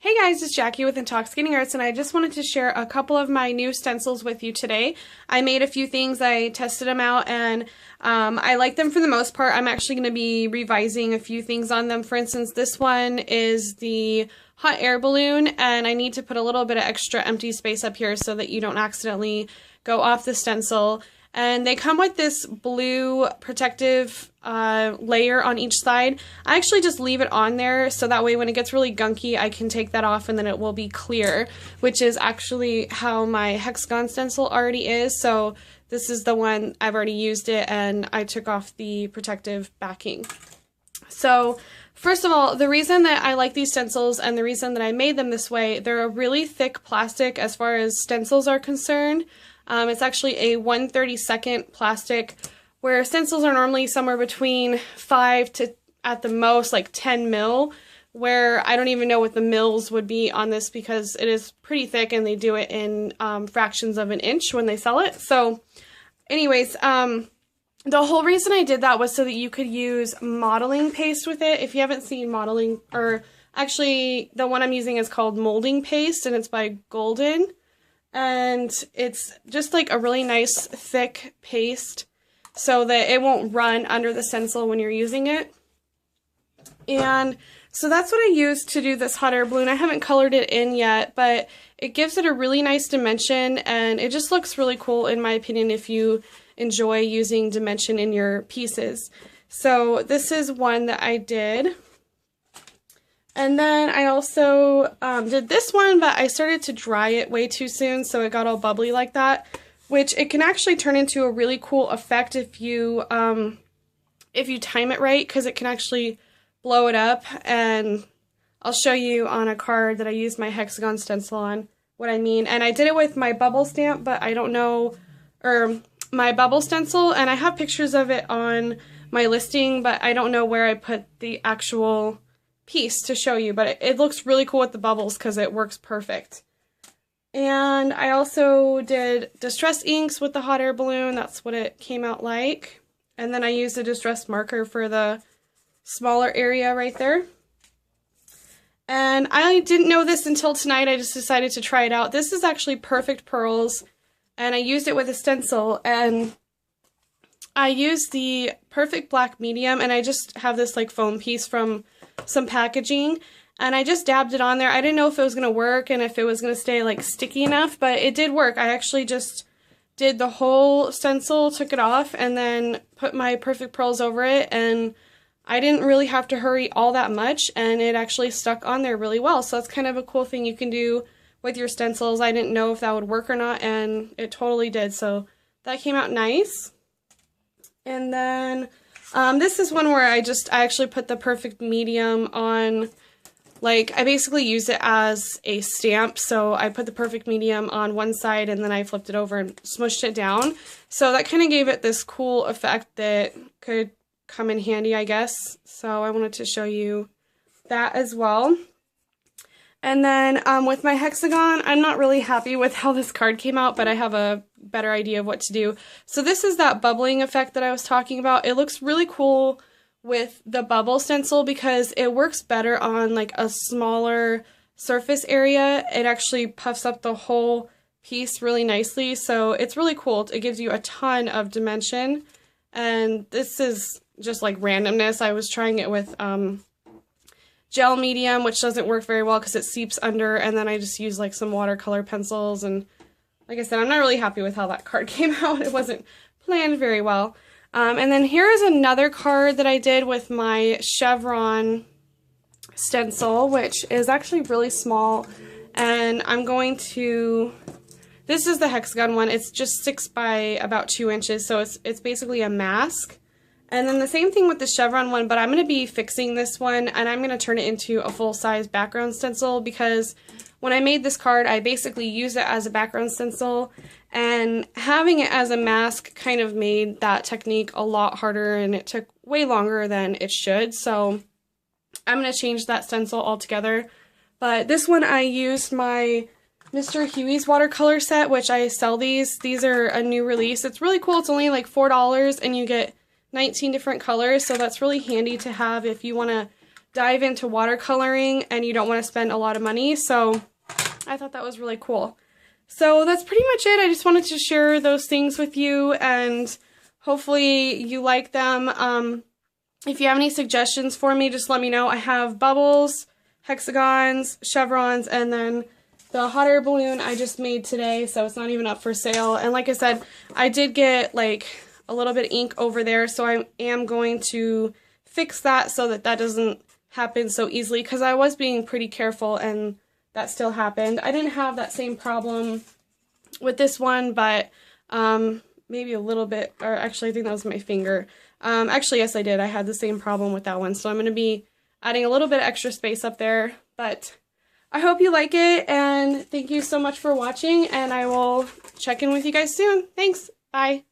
Hey guys, it's Jackie with Intoxicating Arts, and I just wanted to share a couple of my new stencils with you today. I made a few things, I tested them out, and I like them for the most part. I'm actually going to be revising a few things on them. For instance, this one is the hot air balloon, and I need to put a little bit of extra empty space up here so that you don't accidentally go off the stencil. And they come with this blue protective layer on each side. I actually just leave it on there so that way when it gets really gunky I can take that off and then it will be clear, which is actually how my hexagon stencil already is. So this is the one, I've already used it and I took off the protective backing. So first of all, the reason that I like these stencils and the reason that I made them this way, they're a really thick plastic as far as stencils are concerned. It's actually a 1/32 plastic, where stencils are normally somewhere between 5 to, at the most, like 10 mil, where I don't even know what the mils would be on this because it is pretty thick and they do it in fractions of an inch when they sell it. So anyways, the whole reason I did that was so that you could use modeling paste with it. If you haven't seen modeling, or actually the one I'm using is called molding paste and it's by Golden. And it's just like a really nice thick paste so that it won't run under the stencil when you're using it. And so that's what I used to do this hot air balloon. I haven't colored it in yet, but it gives it a really nice dimension and it just looks really cool in my opinion if you enjoy using dimension in your pieces. So this is one that I did. And then I also did this one, but I started to dry it way too soon, so it got all bubbly like that, which it can actually turn into a really cool effect if you time it right, because it can actually blow it up. And I'll show you on a card that I used my hexagon stencil on what I mean. And I did it with my bubble stamp, but I don't know, or my bubble stencil, and I have pictures of it on my listing, but I don't know where I put the actual piece to show you, but it looks really cool with the bubbles because it works perfect. And I also did distress inks with the hot air balloon. That's what it came out like. And then I used a distress marker for the smaller area right there. And I didn't know this until tonight. I just decided to try it out. This is actually Perfect Pearls, and I used it with a stencil, and I used the Perfect Black Medium, and I just have this like foam piece from some packaging, and I just dabbed it on there. I didn't know if it was going to work and if it was going to stay like sticky enough, but it did work. I actually just did the whole stencil, took it off, and then put my Perfect Pearls over it, and I didn't really have to hurry all that much, and it actually stuck on there really well. So that's kind of a cool thing you can do with your stencils. I didn't know if that would work or not, and it totally did. So that came out nice. And then this is one where I actually put the Perfect Medium on, like, I basically use it as a stamp. So I put the Perfect Medium on one side and then I flipped it over and smushed it down. So that kind of gave it this cool effect that could come in handy, I guess. So I wanted to show you that as well. And then with my hexagon, I'm not really happy with how this card came out, but I have a better idea of what to do. So this is that bubbling effect that I was talking about. It looks really cool with the bubble stencil because it works better on like a smaller surface area. It actually puffs up the whole piece really nicely. So it's really cool. It gives you a ton of dimension. And this is just like randomness. I was trying it with gel medium, which doesn't work very well because it seeps under, and then I just use like some watercolor pencils, and like I said, I'm not really happy with how that card came out. It wasn't planned very well. And then here is another card that I did with my chevron stencil, which is actually really small, and I'm going to, this is the hexagon one. It's just 6 by about 2 inches, so it's basically a mask. And then the same thing with the chevron one, but I'm going to be fixing this one and I'm going to turn it into a full-size background stencil because when I made this card, I basically used it as a background stencil, and having it as a mask kind of made that technique a lot harder and it took way longer than it should. So I'm going to change that stencil altogether. But this one I used my Mr. Huey's watercolor set, which I sell these. These are a new release. It's really cool. It's only like $4 and you get 19 different colors, so that's really handy to have if you want to dive into watercoloring and you don't want to spend a lot of money. So I thought that was really cool. So that's pretty much it. I just wanted to share those things with you, and hopefully you like them. If you have any suggestions for me, just let me know. I have bubbles, hexagons, chevrons, and then the hot air balloon I just made today, so it's not even up for sale. And like I said, I did get like a little bit of ink over there, so I am going to fix that so that that doesn't happen so easily, because I was being pretty careful and that still happened. I didn't have that same problem with this one, but maybe a little bit, or actually I think that was my finger. Actually, yes, I did. I had the same problem with that one, so I'm going to be adding a little bit of extra space up there, but I hope you like it, and thank you so much for watching, and I will check in with you guys soon. Thanks. Bye.